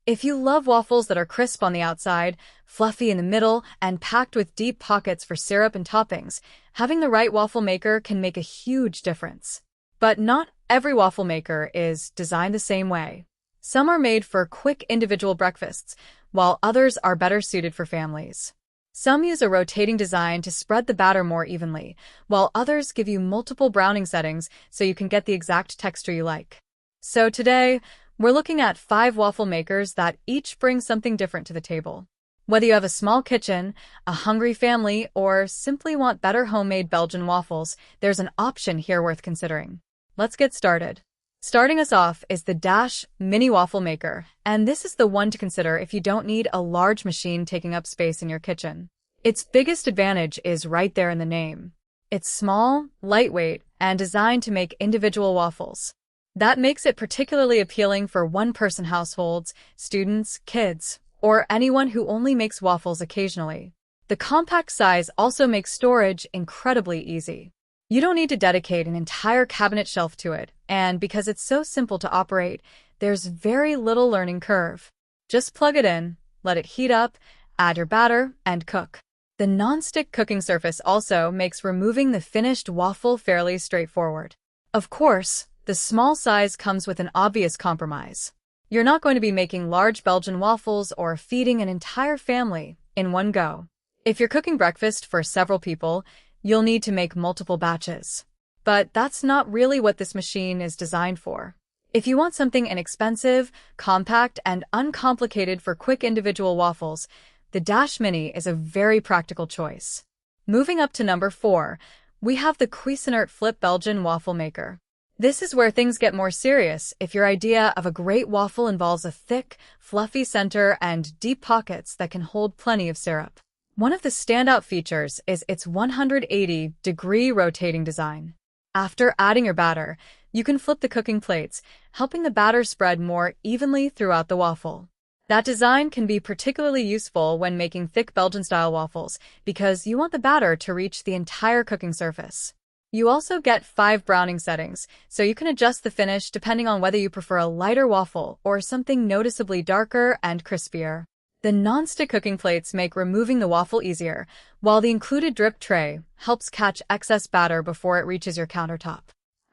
If you love waffles that are crisp on the outside, fluffy in the middle, and packed with deep pockets for syrup and toppings, having the right waffle maker can make a huge difference. But not every waffle maker is designed the same way. Some are made for quick individual breakfasts, while others are better suited for families. Some use a rotating design to spread the batter more evenly, while others give you multiple browning settings so you can get the exact texture you like. So today, we're looking at 5 waffle makers that each bring something different to the table. Whether you have a small kitchen, a hungry family, or simply want better homemade Belgian waffles, there's an option here worth considering. Let's get started. Starting us off is the Dash Mini Waffle Maker, and this is the one to consider if you don't need a large machine taking up space in your kitchen. Its biggest advantage is right there in the name. It's small, lightweight, and designed to make individual waffles. That makes it particularly appealing for one-person households, students, kids, or anyone who only makes waffles occasionally. The compact size also makes storage incredibly easy. You don't need to dedicate an entire cabinet shelf to it, and because it's so simple to operate, there's very little learning curve. Just plug it in, let it heat up, add your batter, and cook. The non-stick cooking surface also makes removing the finished waffle fairly straightforward. Of course, the small size comes with an obvious compromise. You're not going to be making large Belgian waffles or feeding an entire family in one go. If you're cooking breakfast for several people, you'll need to make multiple batches. But that's not really what this machine is designed for. If you want something inexpensive, compact, and uncomplicated for quick individual waffles, the Dash Mini is a very practical choice. Moving up to number 4, we have the Cuisinart Flip Belgian Waffle Maker. This is where things get more serious if your idea of a great waffle involves a thick, fluffy center and deep pockets that can hold plenty of syrup. One of the standout features is its 180-degree rotating design. After adding your batter, you can flip the cooking plates, helping the batter spread more evenly throughout the waffle. That design can be particularly useful when making thick Belgian-style waffles because you want the batter to reach the entire cooking surface. You also get 5 browning settings, so you can adjust the finish depending on whether you prefer a lighter waffle or something noticeably darker and crispier. The non-stick cooking plates make removing the waffle easier, while the included drip tray helps catch excess batter before it reaches your countertop.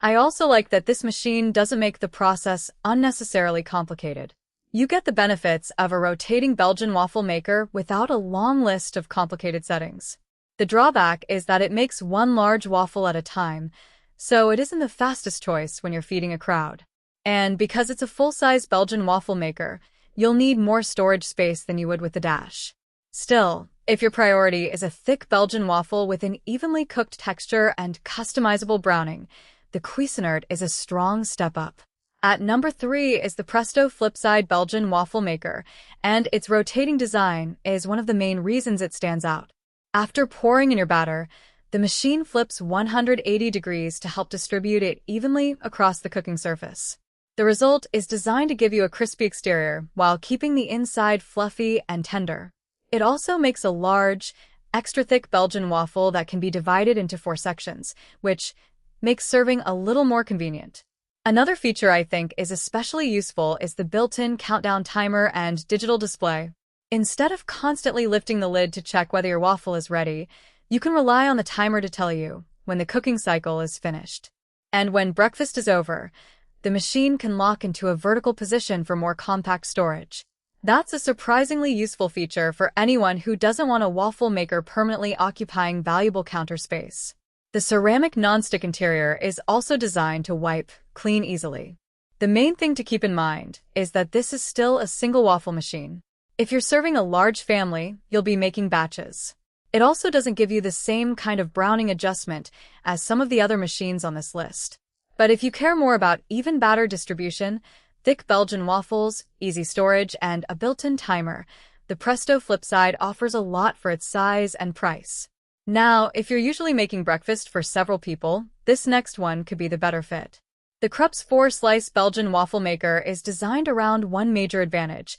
I also like that this machine doesn't make the process unnecessarily complicated. You get the benefits of a rotating Belgian waffle maker without a long list of complicated settings. The drawback is that it makes one large waffle at a time, so it isn't the fastest choice when you're feeding a crowd. And because it's a full-size Belgian waffle maker, you'll need more storage space than you would with the Dash. Still, if your priority is a thick Belgian waffle with an evenly cooked texture and customizable browning, the Cuisinart is a strong step up. At number 3 is the Presto FlipSide Belgian Waffle Maker, and its rotating design is one of the main reasons it stands out. After pouring in your batter, the machine flips 180 degrees to help distribute it evenly across the cooking surface. The result is designed to give you a crispy exterior while keeping the inside fluffy and tender. It also makes a large, extra thick Belgian waffle that can be divided into 4 sections, which makes serving a little more convenient. Another feature I think is especially useful is the built-in countdown timer and digital display. Instead of constantly lifting the lid to check whether your waffle is ready, you can rely on the timer to tell you when the cooking cycle is finished. And when breakfast is over, the machine can lock into a vertical position for more compact storage. That's a surprisingly useful feature for anyone who doesn't want a waffle maker permanently occupying valuable counter space. The ceramic non-stick interior is also designed to wipe clean easily. The main thing to keep in mind is that this is still a single waffle machine. If you're serving a large family, you'll be making batches. It also doesn't give you the same kind of browning adjustment as some of the other machines on this list. But if you care more about even batter distribution, thick Belgian waffles, easy storage, and a built-in timer, the Presto FlipSide offers a lot for its size and price. Now, if you're usually making breakfast for several people, this next one could be the better fit. The KRUPS 4-slice Belgian waffle maker is designed around one major advantage.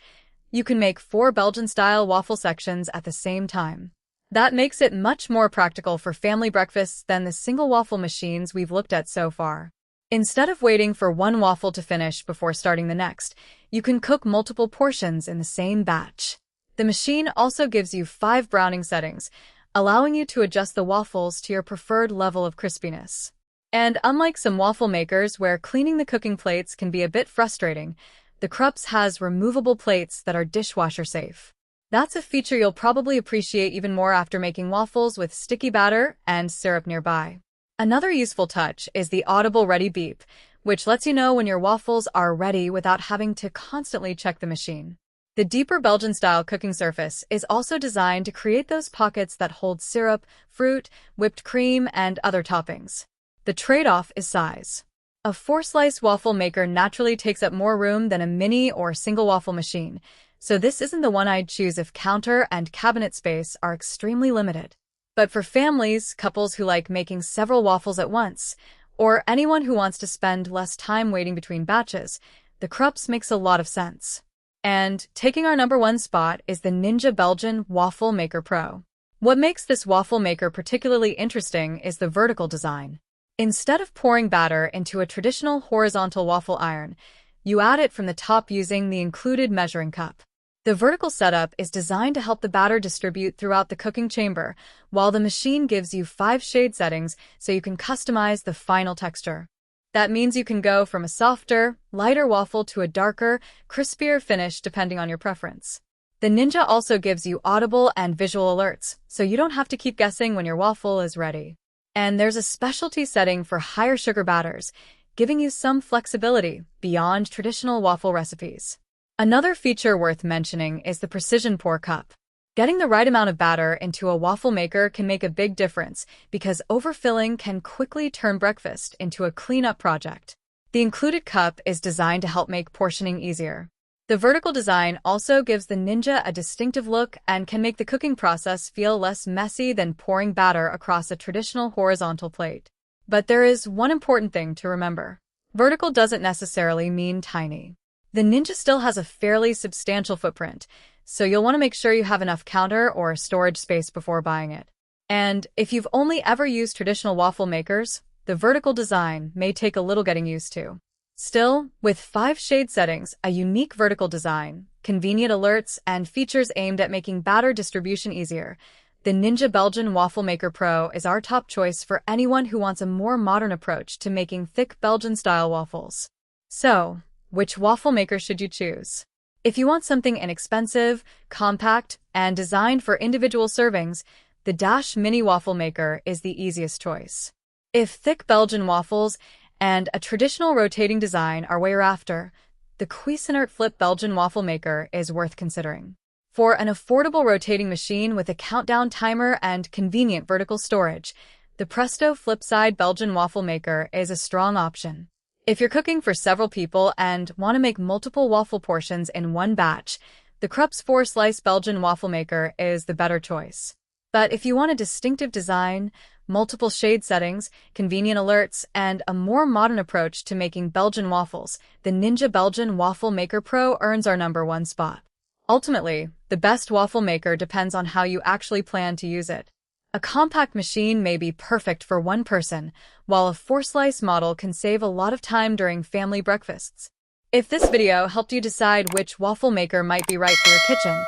You can make 4 Belgian-style waffle sections at the same time. That makes it much more practical for family breakfasts than the single waffle machines we've looked at so far. Instead of waiting for one waffle to finish before starting the next, you can cook multiple portions in the same batch. The machine also gives you 5 browning settings, allowing you to adjust the waffles to your preferred level of crispiness. And unlike some waffle makers where cleaning the cooking plates can be a bit frustrating, the KRUPS has removable plates that are dishwasher safe. That's a feature you'll probably appreciate even more after making waffles with sticky batter and syrup nearby. Another useful touch is the audible ready beep, which lets you know when your waffles are ready without having to constantly check the machine. The deeper Belgian-style cooking surface is also designed to create those pockets that hold syrup, fruit, whipped cream, and other toppings. The trade-off is size. A 4-slice waffle maker naturally takes up more room than a mini or single waffle machine, so this isn't the one I'd choose if counter and cabinet space are extremely limited. But for families, couples who like making several waffles at once, or anyone who wants to spend less time waiting between batches, the KRUPS makes a lot of sense. And taking our number 1 spot is the Ninja Belgian Waffle Maker Pro. What makes this waffle maker particularly interesting is the vertical design. Instead of pouring batter into a traditional horizontal waffle iron, you add it from the top using the included measuring cup. The vertical setup is designed to help the batter distribute throughout the cooking chamber, while the machine gives you 5 shade settings so you can customize the final texture. That means you can go from a softer, lighter waffle to a darker, crispier finish depending on your preference. The Ninja also gives you audible and visual alerts, so you don't have to keep guessing when your waffle is ready. And there's a specialty setting for higher sugar batters, giving you some flexibility beyond traditional waffle recipes. Another feature worth mentioning is the precision pour cup. Getting the right amount of batter into a waffle maker can make a big difference because overfilling can quickly turn breakfast into a cleanup project. The included cup is designed to help make portioning easier. The vertical design also gives the Ninja a distinctive look and can make the cooking process feel less messy than pouring batter across a traditional horizontal plate. But there is one important thing to remember. Vertical doesn't necessarily mean tiny. The Ninja still has a fairly substantial footprint, so you'll want to make sure you have enough counter or storage space before buying it. And if you've only ever used traditional waffle makers, the vertical design may take a little getting used to. Still, with 5 shade settings, a unique vertical design, convenient alerts, and features aimed at making batter distribution easier, the Ninja Belgian Waffle Maker Pro is our top choice for anyone who wants a more modern approach to making thick Belgian-style waffles. So, which waffle maker should you choose? If you want something inexpensive, compact, and designed for individual servings, the Dash Mini Waffle Maker is the easiest choice. If thick Belgian waffles and a traditional rotating design are what you're after, the Cuisinart Flip Belgian Waffle Maker is worth considering. For an affordable rotating machine with a countdown timer and convenient vertical storage, the Presto FlipSide Belgian Waffle Maker is a strong option. If you're cooking for several people and want to make multiple waffle portions in one batch, the KRUPS 4-slice Belgian waffle maker is the better choice. But if you want a distinctive design, multiple shade settings, convenient alerts, and a more modern approach to making Belgian waffles, the Ninja Belgian Waffle Maker Pro earns our number 1 spot. Ultimately, the best waffle maker depends on how you actually plan to use it. A compact machine may be perfect for one person, while a 4-slice model can save a lot of time during family breakfasts. If this video helped you decide which waffle maker might be right for your kitchen,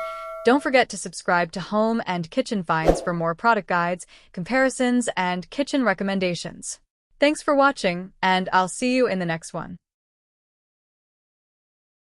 don't forget to subscribe to Home and Kitchen Finds for more product guides, comparisons, and kitchen recommendations. Thanks for watching, and I'll see you in the next one.